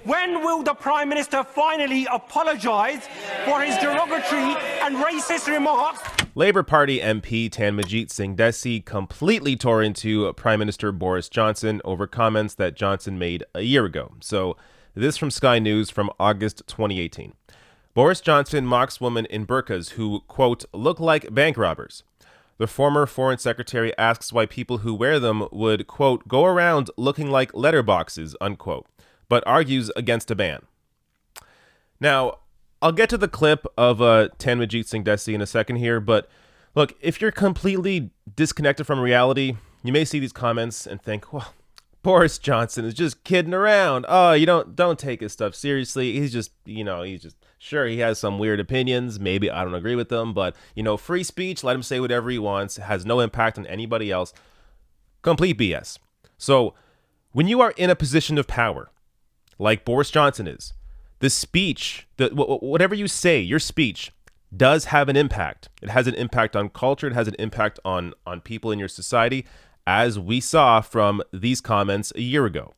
When will the Prime Minister finally apologise for his derogatory and racist remarks? Labour Party MP Tanmajit Singh Dhesi completely tore into Prime Minister Boris Johnson over comments that Johnson made a year ago. So this from Sky News from August 2018. Boris Johnson mocks women in burqas who, quote, look like bank robbers. The former foreign secretary asks why people who wear them would, quote, go around looking like letterboxes, unquote, but argues against a ban. Now, I'll get to the clip of Tanmajit Singh Dhesi in a second here, but look, if you're completely disconnected from reality, you may see these comments and think, well, Boris Johnson is just kidding around. Oh, you don't take his stuff seriously. He's just sure, he has some weird opinions. Maybe I don't agree with them, but free speech, let him say whatever he wants. It has no impact on anybody else. Complete BS. So when you are in a position of power, like Boris Johnson is, the speech, whatever you say, your speech does have an impact. It has an impact on culture. It has an impact on people in your society, as we saw from these comments a year ago.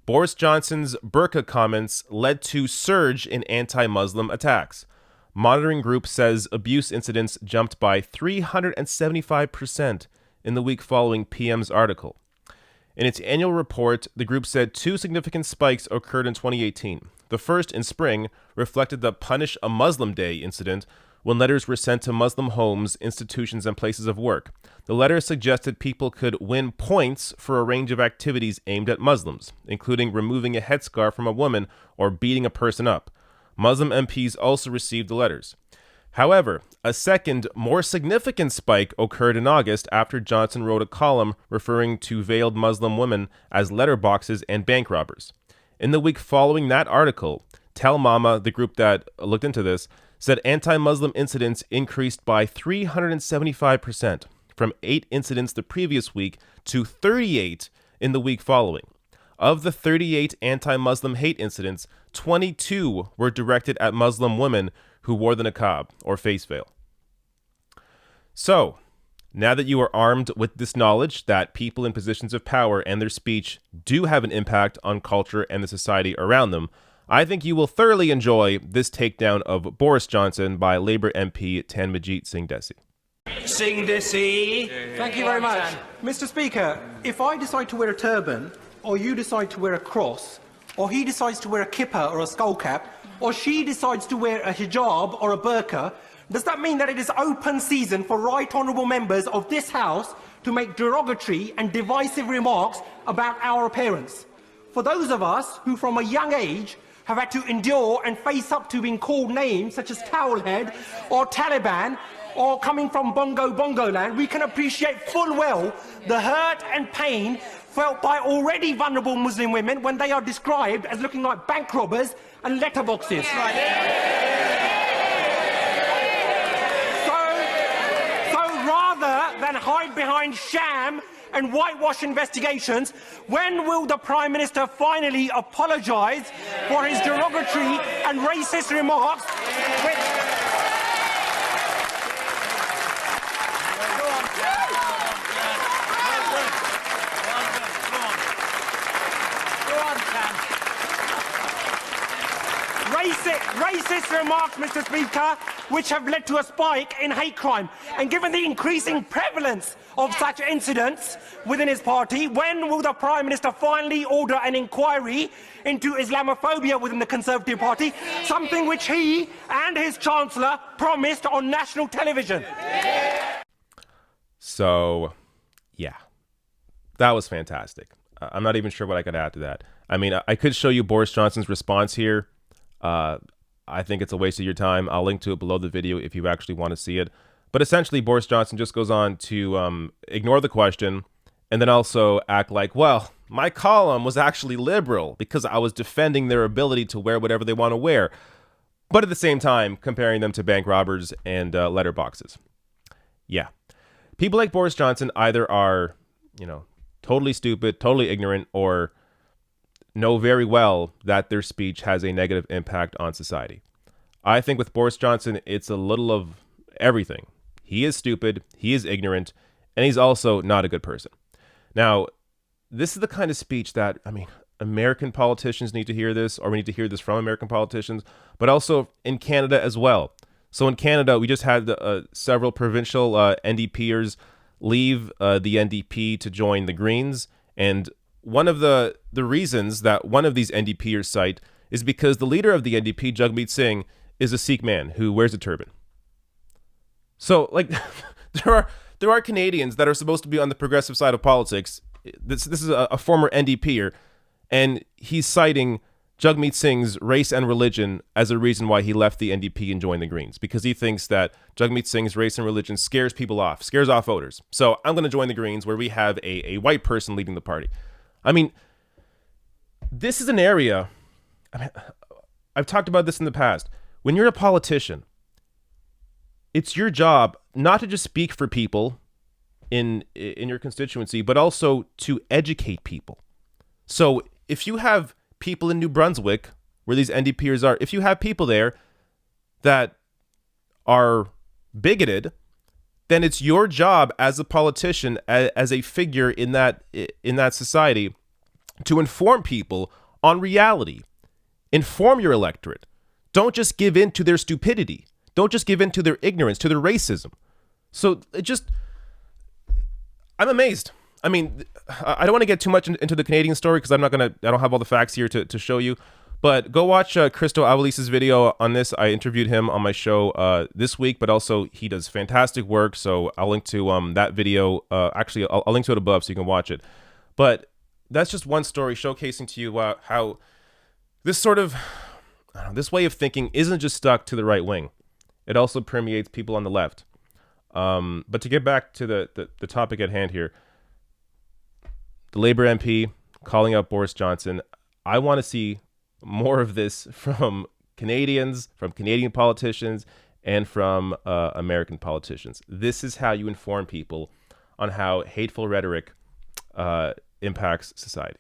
Boris Johnson's burqa comments led to surge in anti-Muslim attacks. Monitoring Group says abuse incidents jumped by 375% in the week following PM's article. In its annual report, the group said two significant spikes occurred in 2018. The first, in spring, reflected the Punish a Muslim Day incident when letters were sent to Muslim homes, institutions, and places of work. The letters suggested people could win points for a range of activities aimed at Muslims, including removing a headscarf from a woman or beating a person up. Muslim MPs also received the letters. However, a second, more significant spike occurred in August after Johnson wrote a column referring to veiled Muslim women as letterboxes and bank robbers. In the week following that article, Tell Mama, the group that looked into this, said anti-Muslim incidents increased by 375%, from 8 incidents the previous week to 38 in the week following. Of the 38 anti-Muslim hate incidents, 22 were directed at Muslim women who wore the niqab, or face veil. So, now that you are armed with this knowledge that people in positions of power and their speech do have an impact on culture and the society around them, I think you will thoroughly enjoy this takedown of Boris Johnson by Labour MP Tanmajit Singh Dhesi. Singh Dhesi. Thank you very much. Mr. Speaker, if I decide to wear a turban, or you decide to wear a cross, or he decides to wear a kippah or a skull cap, or she decides to wear a hijab or a burqa, does that mean that it is open season for right honourable members of this House to make derogatory and divisive remarks about our appearance? For those of us who from a young age have had to endure and face up to being called names such as Towelhead or Taliban, or coming from Bongo land, we can appreciate full well the hurt and pain felt by already vulnerable Muslim women when they are described as looking like bank robbers and letterboxes. So rather than hide behind sham and whitewash investigations, when will the Prime Minister finally apologise for his derogatory and racist remarks, racist remarks, Mr. Speaker, which have led to a spike in hate crime? And given the increasing prevalence of such incidents within his party, when will the Prime Minister finally order an inquiry into Islamophobia within the Conservative Party, something which he and his Chancellor promised on national television? So, yeah, that was fantastic. I'm not even sure what I could add to that. I mean, I could show you Boris Johnson's response here. I think it's a waste of your time. I'll link to it below the video if you actually want to see it. But essentially, Boris Johnson just goes on to ignore the question and then also act like, well, my column was actually liberal because I was defending their ability to wear whatever they want to wear. But at the same time, comparing them to bank robbers and letterboxes. Yeah. People like Boris Johnson either are, totally stupid, totally ignorant, or know very well that their speech has a negative impact on society. I think with Boris Johnson, it's a little of everything. He is stupid, he is ignorant, and he's also not a good person. Now, this is the kind of speech that, American politicians need to hear this, or we need to hear this from American politicians, but also in Canada as well. So in Canada, we just had several provincial NDPers leave the NDP to join the Greens. And one of the reasons that one of these NDPers cite is because the leader of the NDP, Jagmeet Singh, is a Sikh man who wears a turban. So, like, there are Canadians that are supposed to be on the progressive side of politics. This is a former NDPer, and he's citing Jagmeet Singh's race and religion as a reason why he left the NDP and joined the Greens, because he thinks that Jagmeet Singh's race and religion scares off voters. So I'm going to join the Greens, where we have a white person leading the party. I mean, this is an area, I've talked about this in the past. When you're a politician, it's your job not to just speak for people in your constituency, but also to educate people. So if you have people in New Brunswick, where these NDPers are, if you have people there that are bigoted, then it's your job as a politician, as a figure in that society, to inform people on reality. Inform your electorate. Don't just give in to their stupidity. Don't just give in to their ignorance, to their racism. So I'm amazed. I mean, I don't want to get too much into the Canadian story, because I don't have all the facts here to show you. But go watch Christo Avalis's video on this. I interviewed him on my show this week, but also he does fantastic work. So I'll link to that video. Actually, I'll link to it above so you can watch it. But that's just one story showcasing to you how this sort of, this way of thinking isn't just stuck to the right wing. It also permeates people on the left. But to get back to the topic at hand here, the Labour MP calling out Boris Johnson. I want to see more of this from Canadians, from Canadian politicians, and from American politicians. This is how you inform people on how hateful rhetoric impacts society.